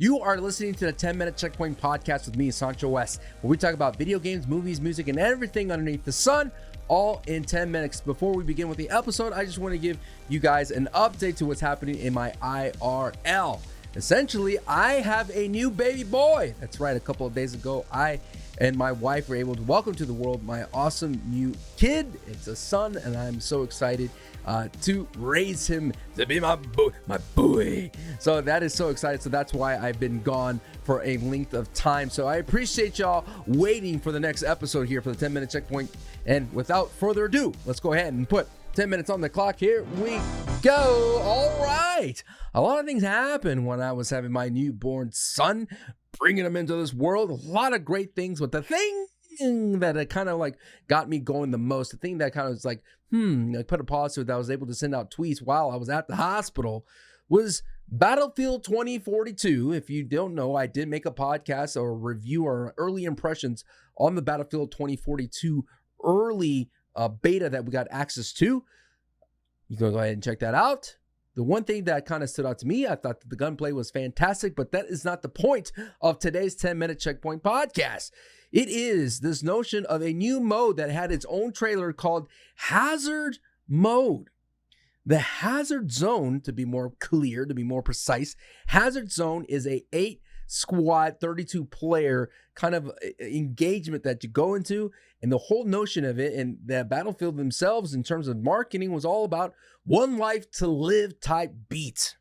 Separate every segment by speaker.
Speaker 1: You are listening to the 10-Minute Checkpoint podcast with me, Sanchowest, where we talk about video games, movies, music, and everything underneath the sun, all in 10 minutes. Before we begin with the episode, I just want to give you guys an update to what's happening in my IRL. Essentially, I have a new baby boy. That's right, a couple of days ago, I and my wife were able to welcome to the world my awesome new kid. It's a son, and I'm so excited to raise him to be my boy. So that is so exciting. So that's why I've been gone for a length of time. So I appreciate y'all waiting for the next episode here for the 10-minute checkpoint. And without further ado, let's go ahead and put 10 minutes on the clock. Here we go. All right. A lot of things happened when I was having my newborn son, bringing him into this world. A lot of great things, but the thing that kind of like got me going the most, the thing that kind of was like, I put a pause to it, that I was able to send out tweets while I was at the hospital, was Battlefield 2042. If you don't know, I did make a podcast or a review or early impressions on the Battlefield 2042 early beta that we got access to. You can go ahead and check that out. The one thing that kind of stood out to me, I thought that the gunplay was fantastic, but that is not the point of today's 10-minute checkpoint podcast. It is this notion of a new mode that had its own trailer called Hazard Mode. The Hazard Zone, to be more clear, to be more precise, Hazard Zone is a 8-squad, 32-player kind of engagement that you go into, and the whole notion of it and the Battlefield themselves in terms of marketing was all about one life to live type beat.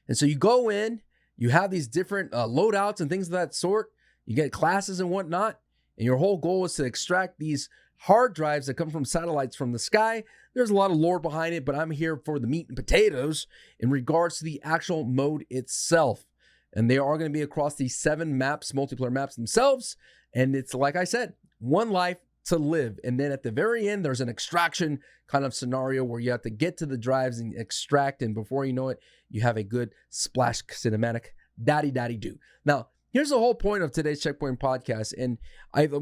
Speaker 1: And so you go in, you have these different loadouts and things of that sort. You get classes and whatnot, and your whole goal is to extract these hard drives that come from satellites from the sky. There's a lot of lore behind it, but I'm here for the meat and potatoes in regards to the actual mode itself. And they are going to be across these 7 maps, multiplayer maps themselves. And it's like I said, one life to live. And then at the very end, there's an extraction kind of scenario where you have to get to the drives and extract. And before you know it, you have a good splash cinematic daddy-do. Now, here's the whole point of today's Checkpoint podcast, and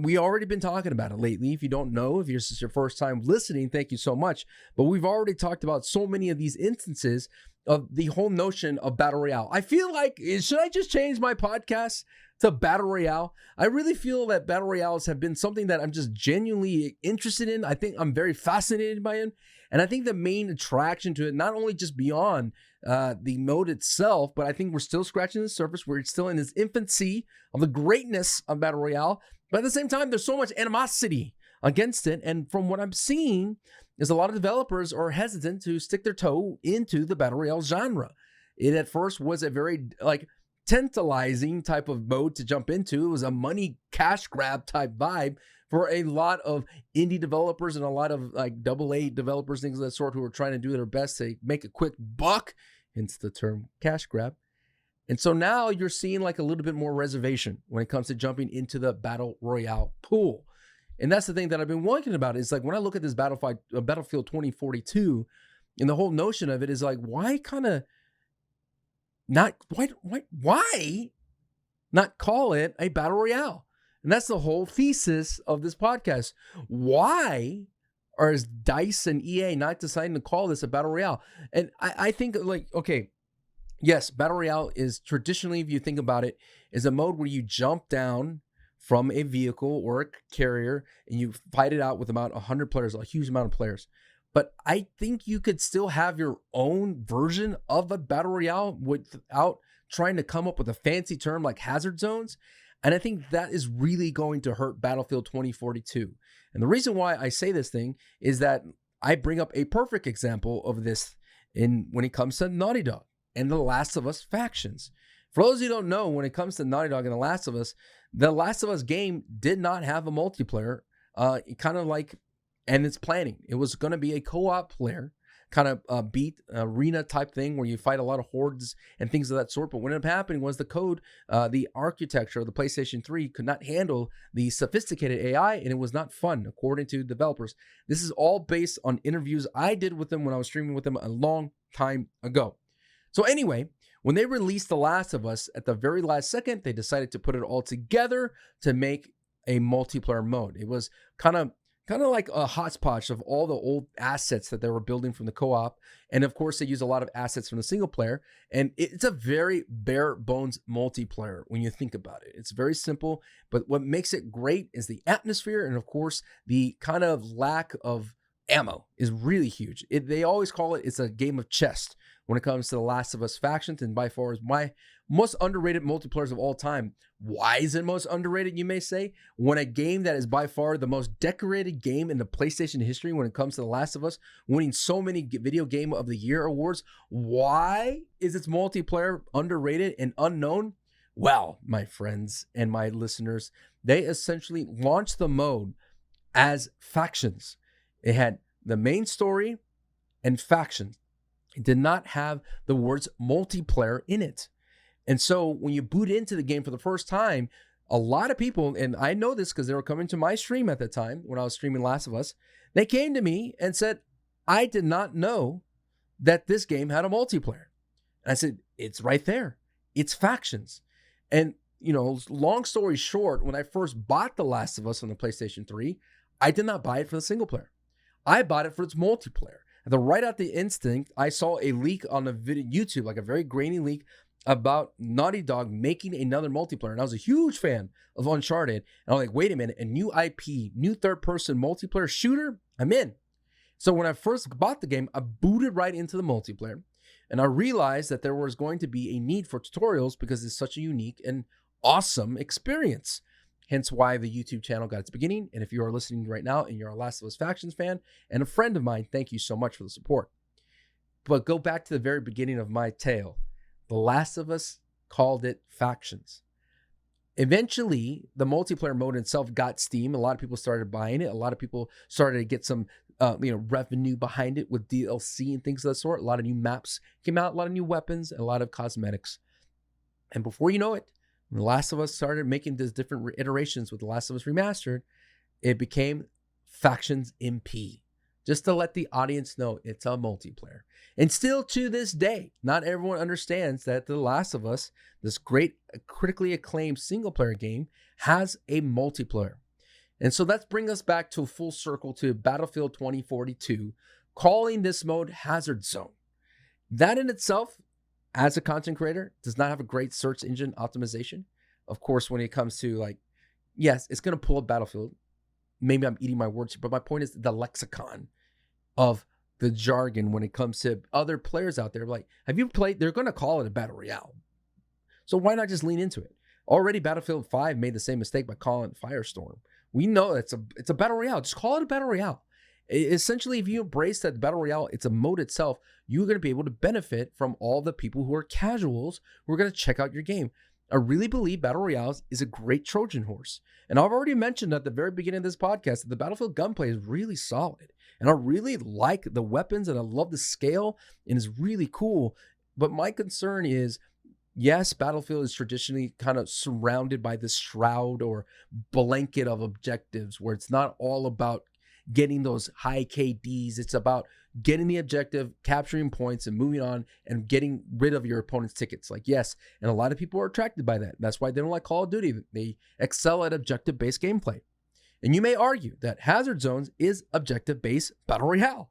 Speaker 1: we already been talking about it lately. If you don't know, if this is your first time listening, thank you so much. But we've already talked about so many of these instances of the whole notion of Battle Royale. I feel like, should I just change my podcast to Battle Royale? I really feel that Battle Royales have been something that I'm just genuinely interested in. I think I'm very fascinated by it. And I think the main attraction to it, not only just beyond the mode itself, but I think we're still scratching the surface. We're still in this infancy of the greatness of Battle Royale. But at the same time, there's so much animosity against it. And from what I'm seeing is a lot of developers are hesitant to stick their toe into the Battle Royale genre. It at first was a very tantalizing type of mode to jump into. It was a money cash grab type vibe for a lot of indie developers and a lot of AA developers, things of that sort, who are trying to do their best to make a quick buck, hence the term cash grab. And so now you're seeing like a little bit more reservation when it comes to jumping into the Battle Royale pool. And that's the thing that I've been wondering about. Is like when I look at this Battlefield 2042, and the whole notion of it is like, why not call it a Battle Royale? And that's the whole thesis of this podcast. Why are DICE and EA not deciding to call this a Battle Royale? And I think okay, yes, Battle Royale is traditionally, if you think about it, is a mode where you jump down from a vehicle or a carrier and you fight it out with about 100 players, a huge amount of players. But I think you could still have your own version of a Battle Royale without trying to come up with a fancy term like Hazard Zones. And I think that is really going to hurt Battlefield 2042. And the reason why I say this thing is that I bring up a perfect example of this when it comes to Naughty Dog and the Last of Us factions. For those who don't know, when it comes to Naughty Dog and the Last of Us game did not have a multiplayer, and it's planning. It was going to be a co-op player, kind of beat arena type thing where you fight a lot of hordes and things of that sort. But what ended up happening was the architecture of the PlayStation 3 could not handle the sophisticated AI, and it was not fun, according to developers. This is all based on interviews I did with them when I was streaming with them a long time ago. So anyway, when they released The Last of Us, at the very last second, they decided to put it all together to make a multiplayer mode. It was kind of kind of like a hodgepodge of all the old assets that they were building from the co-op. And of course, they use a lot of assets from the single player. And it's a very bare bones multiplayer when you think about it. It's very simple, but what makes it great is the atmosphere. And of course, the kind of lack of ammo is really huge. They always call it's a game of chess when it comes to the Last of Us factions, and by far is my most underrated multiplayers of all time. Why is it most underrated, you may say? When a game that is by far the most decorated game in the PlayStation history when it comes to The Last of Us, winning so many Video Game of the Year awards, why is its multiplayer underrated and unknown? Well, my friends and my listeners, they essentially launched the mode as factions. It had the main story and factions. It did not have the words multiplayer in it. And so when you boot into the game for the first time, a lot of people, and I know this because they were coming to my stream at the time when I was streaming Last of Us, they came to me and said, I did not know that this game had a multiplayer. And I said, it's right there. It's factions. And, long story short, when I first bought The Last of Us on the PlayStation 3, I did not buy it for the single player. I bought it for its multiplayer. Right at the instinct, I saw a leak on the video YouTube, like a very grainy leak about Naughty Dog making another multiplayer. And I was a huge fan of Uncharted. And I'm like, wait a minute, a new IP, new third-person multiplayer shooter? I'm in. So when I first bought the game, I booted right into the multiplayer. And I realized that there was going to be a need for tutorials because it's such a unique and awesome experience. Hence why the YouTube channel got its beginning. And if you are listening right now and you're a Last of Us Factions fan and a friend of mine, thank you so much for the support. But go back to the very beginning of my tale. The Last of Us called it Factions. Eventually, the multiplayer mode itself got steam. A lot of people started buying it. A lot of people started to get some revenue behind it with DLC and things of that sort. A lot of new maps came out, a lot of new weapons, and a lot of cosmetics. And before you know it, when The Last of Us started making these different iterations with The Last of Us Remastered, it became Factions MP. Just to let the audience know it's a multiplayer. And still to this day, not everyone understands that The Last of Us, this great critically acclaimed single player game, has a multiplayer. And so let's bring us back to a full circle to Battlefield 2042, calling this mode Hazard Zone. That in itself, as a content creator, does not have a great search engine optimization. Of course, when it comes to yes, it's going to pull up Battlefield. Maybe I'm eating my words here, but my point is the lexicon of the jargon when it comes to other players out there. Like, have you played? They're going to call it a battle royale. So why not just lean into it? Already Battlefield 5 made the same mistake by calling it Firestorm. We know it's a battle royale. Just call it a battle royale. Essentially, if you embrace that battle royale, it's a mode itself, you're going to be able to benefit from all the people who are casuals who are going to check out your game. I really believe Battle Royales is a great Trojan horse. And I've already mentioned at the very beginning of this podcast that the Battlefield gunplay is really solid. And I really like the weapons and I love the scale and it's really cool. But my concern is, yes, Battlefield is traditionally kind of surrounded by this shroud or blanket of objectives where it's not all about getting those high KDs. It's about getting the objective, capturing points, and moving on and getting rid of your opponent's tickets. Yes, and a lot of people are attracted by that. That's why they don't like Call of Duty. They excel at objective-based gameplay. And you may argue that Hazard Zones is objective-based Battle Royale.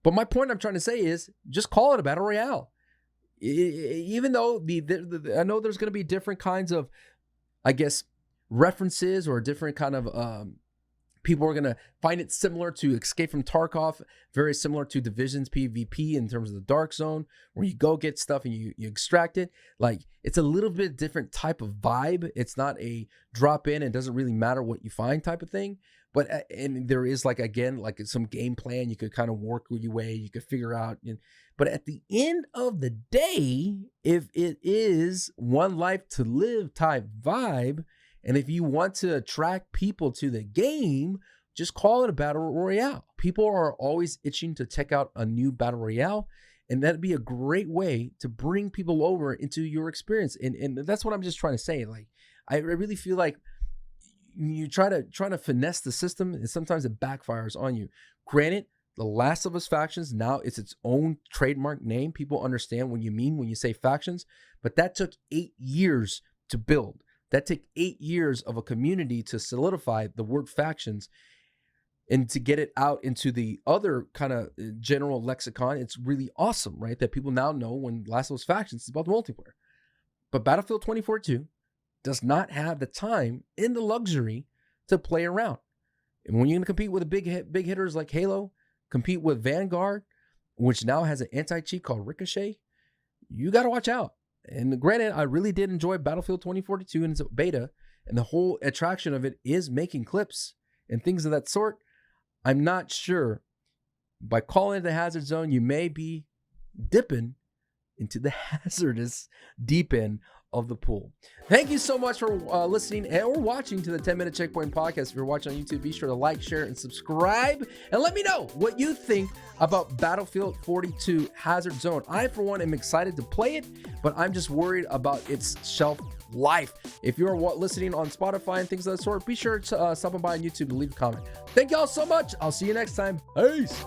Speaker 1: But my point I'm trying to say is just call it a Battle Royale. Even though I know there's going to be different kinds of, references or different kind of people are going to find it similar to Escape from Tarkov, very similar to Division's PvP in terms of the Dark Zone, where you go get stuff and you extract it. It's a little bit different type of vibe. It's not a drop in, it doesn't really matter what you find type of thing. But, and there is some game plan, you could kind of work your way, you could figure out. But at the end of the day, if it is one life to live type vibe, and if you want to attract people to the game, just call it a battle royale. People are always itching to check out a new battle royale, and that'd be a great way to bring people over into your experience. And that's what I'm just trying to say. I really feel like you try to finesse the system, and sometimes it backfires on you. Granted, The Last of Us Factions, now it's its own trademark name. People understand what you mean when you say factions, but that took 8 years to build. That took 8 years of a community to solidify the word factions. and to get it out into the other kind of general lexicon, it's really awesome, right? That people now know when Last of Us Factions is about the multiplayer. But Battlefield 2042 does not have the time and the luxury to play around. And when you're going to compete with the big hitters like Halo, compete with Vanguard, which now has an anti-cheat called Ricochet, you got to watch out. And granted, I really did enjoy Battlefield 2042 in its beta, and the whole attraction of it is making clips and things of that sort. I'm not sure. By calling it the hazard zone, you may be dipping into the hazardous deep end of the pool. Thank you so much for listening or watching to the 10-Minute Checkpoint podcast. If you're watching on YouTube, be sure to like, share, and subscribe. And let me know what you think about Battlefield 42 Hazard Zone. I, for one, am excited to play it, but I'm just worried about its shelf life. If you're listening on Spotify and things of that sort, be sure to stop by on YouTube and leave a comment. Thank y'all so much. I'll see you next time. Peace.